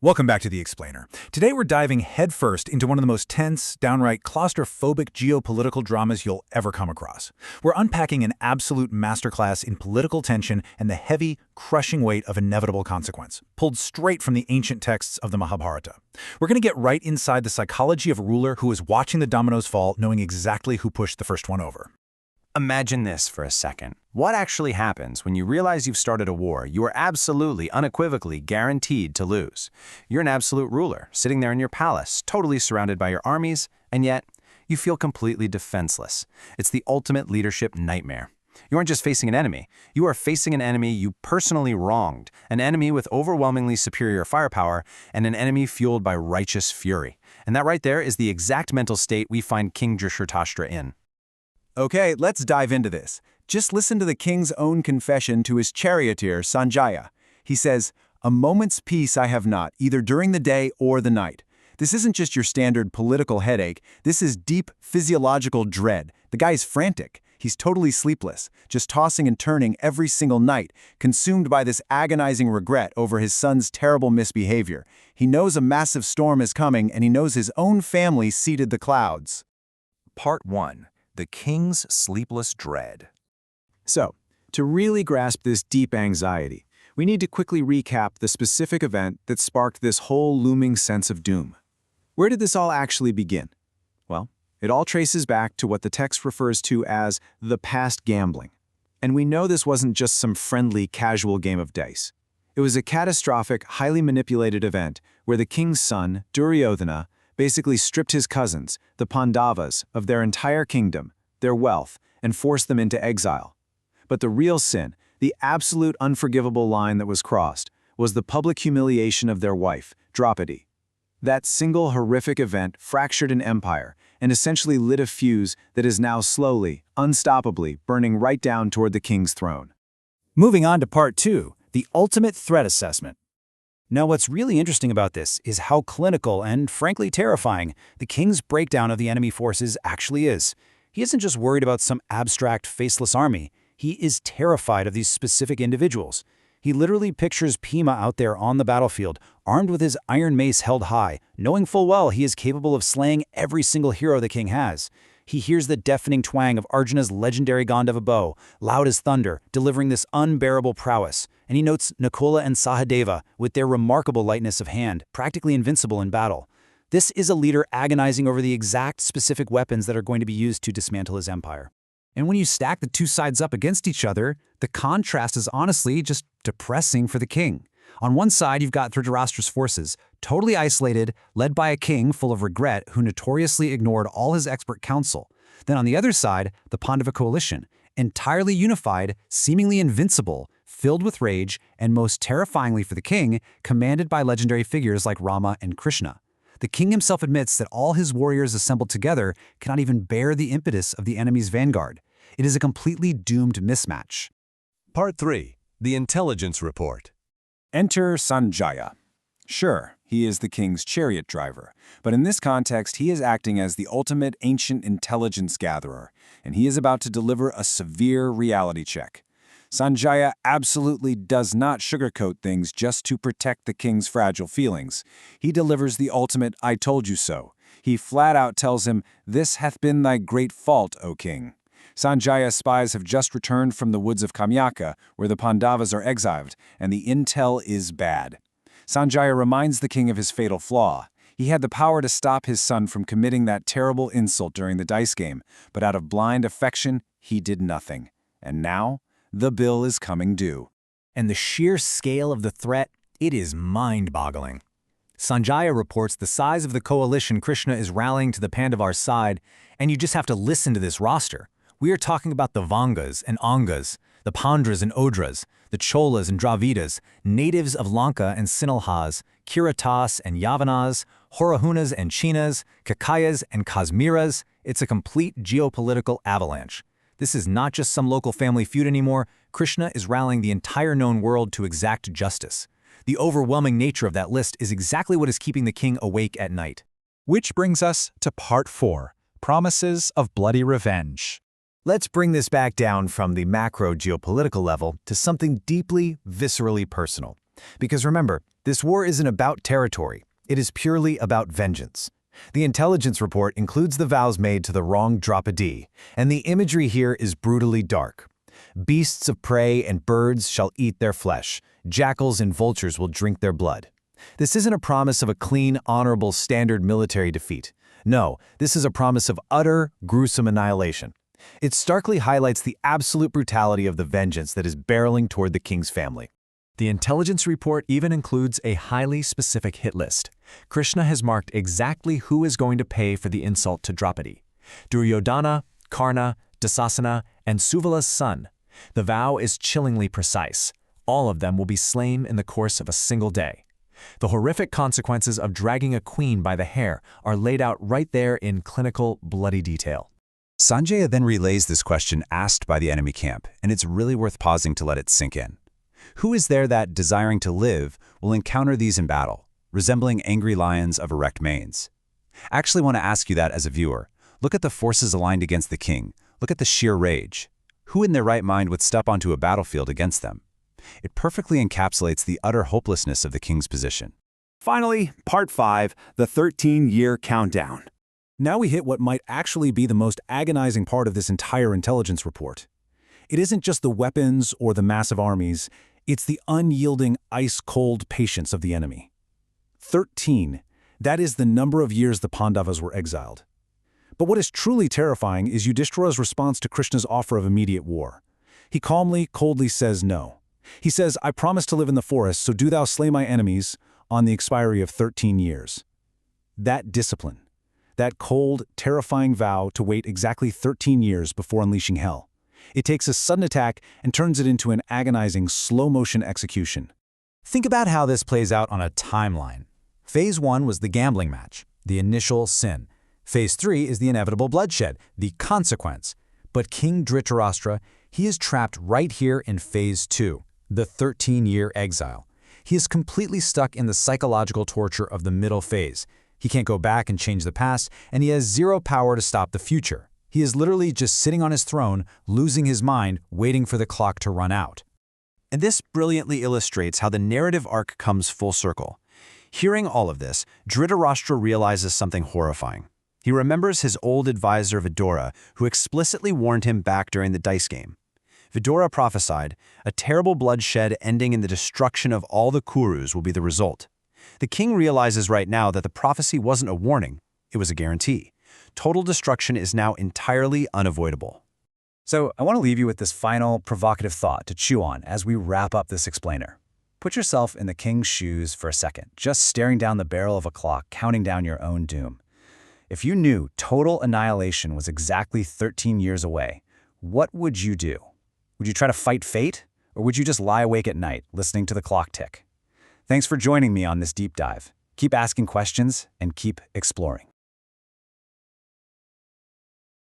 Welcome back to The Explainer. Today we're diving headfirst into one of the most tense, downright claustrophobic geopolitical dramas you'll ever come across. We're unpacking an absolute masterclass in political tension and the heavy, crushing weight of inevitable consequence, pulled straight from the ancient texts of the Mahabharata. We're going to get right inside the psychology of a ruler who is watching the dominoes fall, knowing exactly who pushed the first one over. Imagine this for a second. What actually happens when you realize you've started a war you are absolutely, unequivocally guaranteed to lose? You're an absolute ruler, sitting there in your palace, totally surrounded by your armies, and yet you feel completely defenseless. It's the ultimate leadership nightmare. You aren't just facing an enemy. You are facing an enemy you personally wronged, an enemy with overwhelmingly superior firepower, and an enemy fueled by righteous fury. And that right there is the exact mental state we find King Dhritarashtra in. Okay, let's dive into this. Just listen to the king's own confession to his charioteer, Sanjaya. He says, "A moment's peace I have not, either during the day or the night." This isn't just your standard political headache. This is deep physiological dread. The guy's frantic. He's totally sleepless, just tossing and turning every single night, consumed by this agonizing regret over his son's terrible misbehavior. He knows a massive storm is coming, and he knows his own family seeded the clouds. Part 1. The King's Sleepless Dread. So, to really grasp this deep anxiety, we need to quickly recap the specific event that sparked this whole looming sense of doom. Where did this all actually begin? Well, it all traces back to what the text refers to as the past gambling. And we know this wasn't just some friendly, casual game of dice. It was a catastrophic, highly manipulated event where the king's son, Duryodhana, basically stripped his cousins, the Pandavas, of their entire kingdom, their wealth, and forced them into exile. But the real sin, the absolute unforgivable line that was crossed, was the public humiliation of their wife, Draupadi. That single horrific event fractured an empire and essentially lit a fuse that is now slowly, unstoppably burning right down toward the king's throne. Moving on to Part 2, the ultimate threat assessment. Now, what's really interesting about this is how clinical and, frankly, terrifying the king's breakdown of the enemy forces actually is. He isn't just worried about some abstract, faceless army. He is terrified of these specific individuals. He literally pictures Bhima out there on the battlefield, armed with his iron mace held high, knowing full well he is capable of slaying every single hero the king has. He hears the deafening twang of Arjuna's legendary Gandhava bow, loud as thunder, delivering this unbearable prowess. And he notes Nakula and Sahadeva, with their remarkable lightness of hand, practically invincible in battle. This is a leader agonizing over the exact specific weapons that are going to be used to dismantle his empire. And when you stack the two sides up against each other, the contrast is honestly just depressing for the king. On one side, you've got Dhritarashtra's forces, totally isolated, led by a king full of regret who notoriously ignored all his expert counsel. Then on the other side, the Pandava coalition, entirely unified, seemingly invincible, filled with rage, and most terrifyingly for the king, commanded by legendary figures like Rama and Krishna. The king himself admits that all his warriors assembled together cannot even bear the impetus of the enemy's vanguard. It is a completely doomed mismatch. Part 3. The Intelligence Report. Enter Sanjaya. Sure, he is the king's chariot driver, but in this context he is acting as the ultimate ancient intelligence gatherer, and he is about to deliver a severe reality check. Sanjaya absolutely does not sugarcoat things just to protect the king's fragile feelings. He delivers the ultimate "I told you so." He flat out tells him, "This hath been thy great fault, O king." Sanjaya's spies have just returned from the woods of Kamyaka, where the Pandavas are exiled, and the intel is bad. Sanjaya reminds the king of his fatal flaw. He had the power to stop his son from committing that terrible insult during the dice game, but out of blind affection, he did nothing. And now, the bill is coming due. And the sheer scale of the threat, it is mind-boggling. Sanjaya reports the size of the coalition Krishna is rallying to the Pandavas' side, and you just have to listen to this roster. We are talking about the Vangas and Angas, the Pandras and Odras, the Cholas and Dravidas, natives of Lanka and Sinhalhas, Kiratas and Yavanas, Horahunas and Chinas, Kakayas and Kazmiras. It's a complete geopolitical avalanche. This is not just some local family feud anymore. Krishna is rallying the entire known world to exact justice. The overwhelming nature of that list is exactly what is keeping the king awake at night. Which brings us to Part 4, Promises of Bloody Revenge. Let's bring this back down from the macro geopolitical level to something deeply, viscerally personal. Because remember, this war isn't about territory. It is purely about vengeance. The intelligence report includes the vows made to the wronged Draupadi, and the imagery here is brutally dark. Beasts of prey and birds shall eat their flesh. Jackals and vultures will drink their blood. This isn't a promise of a clean, honorable, standard military defeat. No, this is a promise of utter, gruesome annihilation. It starkly highlights the absolute brutality of the vengeance that is barreling toward the king's family. The intelligence report even includes a highly specific hit list. Krishna has marked exactly who is going to pay for the insult to Draupadi. Duryodhana, Karna, Dasasana, and Suvala's son. The vow is chillingly precise. All of them will be slain in the course of a single day. The horrific consequences of dragging a queen by the hair are laid out right there in clinical, bloody detail. Sanjaya then relays this question asked by the enemy camp, and it's really worth pausing to let it sink in. Who is there that, desiring to live, will encounter these in battle, resembling angry lions of erect manes? I actually want to ask you that as a viewer. Look at the forces aligned against the king. Look at the sheer rage. Who in their right mind would step onto a battlefield against them? It perfectly encapsulates the utter hopelessness of the king's position. Finally, Part 5, the 13-year countdown. Now we hit what might actually be the most agonizing part of this entire intelligence report. It isn't just the weapons or the massive armies, it's the unyielding, ice-cold patience of the enemy. 13, that is the number of years the Pandavas were exiled. But what is truly terrifying is Yudhishthira's response to Krishna's offer of immediate war. He calmly, coldly says no. He says, "I promise to live in the forest, so do thou slay my enemies," on the expiry of 13 years. That discipline, that cold, terrifying vow to wait exactly 13 years before unleashing hell. It takes a sudden attack and turns it into an agonizing, slow-motion execution. Think about how this plays out on a timeline. Phase 1 was the gambling match, the initial sin. Phase 3 is the inevitable bloodshed, the consequence. But King Dhritarashtra, he is trapped right here in Phase 2, the 13-year exile. He is completely stuck in the psychological torture of the middle phase. He can't go back and change the past, and he has zero power to stop the future. He is literally just sitting on his throne, losing his mind, waiting for the clock to run out. And this brilliantly illustrates how the narrative arc comes full circle. Hearing all of this, Dhritarashtra realizes something horrifying. He remembers his old advisor Vidura, who explicitly warned him back during the dice game. Vidura prophesied, a terrible bloodshed ending in the destruction of all the Kurus will be the result. The king realizes right now that the prophecy wasn't a warning, it was a guarantee. Total destruction is now entirely unavoidable. So I want to leave you with this final, provocative thought to chew on as we wrap up this explainer. Put yourself in the king's shoes for a second, just staring down the barrel of a clock, counting down your own doom. If you knew total annihilation was exactly 13 years away, what would you do? Would you try to fight fate, or would you just lie awake at night, listening to the clock tick? Thanks for joining me on this deep dive. Keep asking questions and keep exploring.